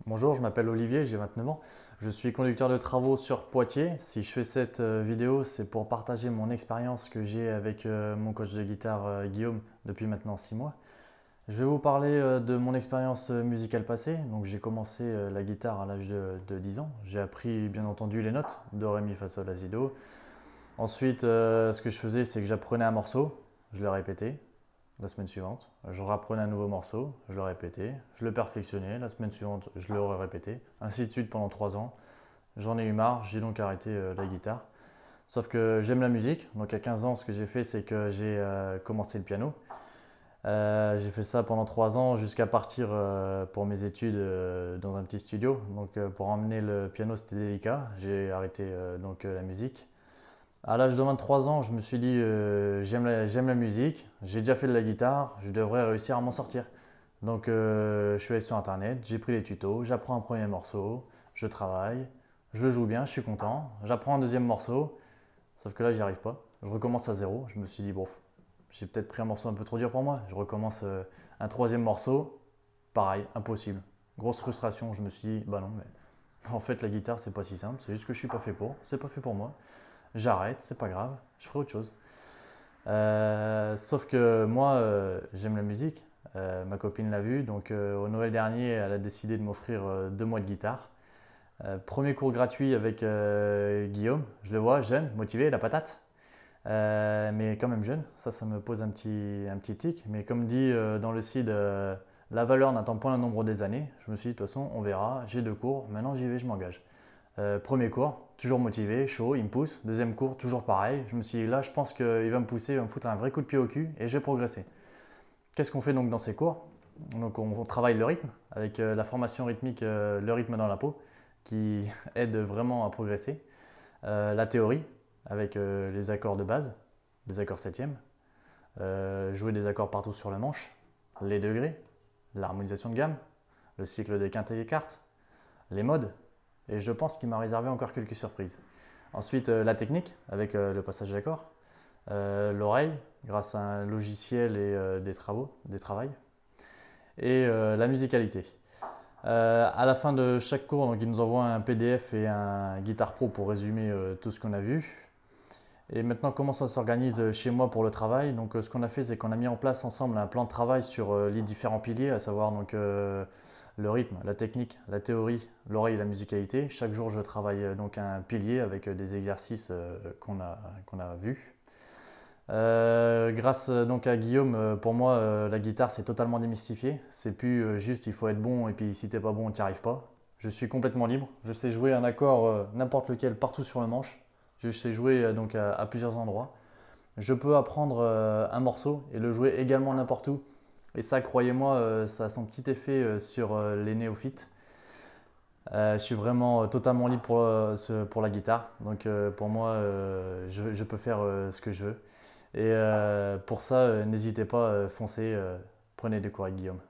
Bonjour, je m'appelle Olivier, j'ai 29 ans. Je suis conducteur de travaux sur Poitiers. Si je fais cette vidéo, c'est pour partager mon expérience que j'ai avec mon coach de guitare Guillaume depuis maintenant 6 mois. Je vais vous parler de mon expérience musicale passée. Donc j'ai commencé la guitare à l'âge de 10 ans. J'ai appris bien entendu les notes, do, ré, mi, fa, sol, la, si, do. Ensuite, ce que je faisais, c'est que j'apprenais un morceau, je le répétais. La semaine suivante, je rapprenais un nouveau morceau, je le répétais, je le perfectionnais, la semaine suivante, je le répétais, ainsi de suite pendant 3 ans. J'en ai eu marre, j'ai donc arrêté la guitare. Sauf que j'aime la musique, donc à 15 ans, ce que j'ai fait, c'est que j'ai commencé le piano. J'ai fait ça pendant 3 ans jusqu'à partir pour mes études dans un petit studio. Donc pour emmener le piano, c'était délicat. J'ai arrêté la musique. À l'âge de 23 ans, je me suis dit j'aime la musique, j'ai déjà fait de la guitare, je devrais réussir à m'en sortir. Donc je suis allé sur internet, j'ai pris les tutos, j'apprends un premier morceau, je travaille, je le joue bien, je suis content, j'apprends un deuxième morceau, sauf que là j'y arrive pas. Je recommence à zéro, je me suis dit bon, j'ai peut-être pris un morceau un peu trop dur pour moi, je recommence un troisième morceau, pareil, impossible. Grosse frustration, je me suis dit bah non mais en fait la guitare c'est pas si simple, c'est juste que je suis pas fait pour, c'est pas fait pour moi. J'arrête, c'est pas grave, je ferai autre chose. Sauf que moi, j'aime la musique. Ma copine l'a vu, donc au Noël dernier, elle a décidé de m'offrir 2 mois de guitare. Premier cours gratuit avec Guillaume. Je le vois, jeune, motivé, la patate. Mais quand même jeune, ça me pose un petit tic. Mais comme dit dans le CID, la valeur n'attend point le nombre des années. Je me suis dit, de toute façon, on verra, j'ai 2 cours, maintenant j'y vais, je m'engage. Premier cours, toujours motivé, chaud, il me pousse. Deuxième cours, toujours pareil. Je me suis dit là, je pense qu'il va me pousser, il va me foutre un vrai coup de pied au cul et je vais progresser. Qu'est-ce qu'on fait donc dans ces cours? Donc on travaille le rythme avec la formation rythmique, le rythme dans la peau, qui aide vraiment à progresser. La théorie avec les accords de base, les accords septièmes, jouer des accords partout sur la manche, les degrés, l'harmonisation de gamme, le cycle des quintes et des quartes, les modes, et je pense qu'il m'a réservé encore quelques surprises. Ensuite, la technique avec le passage d'accords, l'oreille grâce à un logiciel et des travails, et la musicalité. À la fin de chaque cours, donc, il nous envoie un PDF et un Guitar Pro pour résumer tout ce qu'on a vu. Et maintenant, comment ça s'organise chez moi pour le travail? Donc, ce qu'on a fait, c'est qu'on a mis en place ensemble un plan de travail sur les différents piliers, à savoir donc, le rythme, la technique, la théorie, l'oreille et la musicalité. Chaque jour, je travaille donc un pilier avec des exercices qu'on a vus. Grâce donc à Guillaume, pour moi, la guitare c'est totalement démystifié. C'est plus juste il faut être bon et puis si t'es pas bon, tu n'y arrives pas. Je suis complètement libre. Je sais jouer un accord n'importe lequel partout sur le manche. Je sais jouer donc à plusieurs endroits. Je peux apprendre un morceau et le jouer également n'importe où. Et ça, croyez-moi, ça a son petit effet sur les néophytes. Je suis vraiment totalement libre pour la guitare. Donc pour moi, je peux faire ce que je veux. Et pour ça, n'hésitez pas, foncez, prenez des cours avec Guillaume.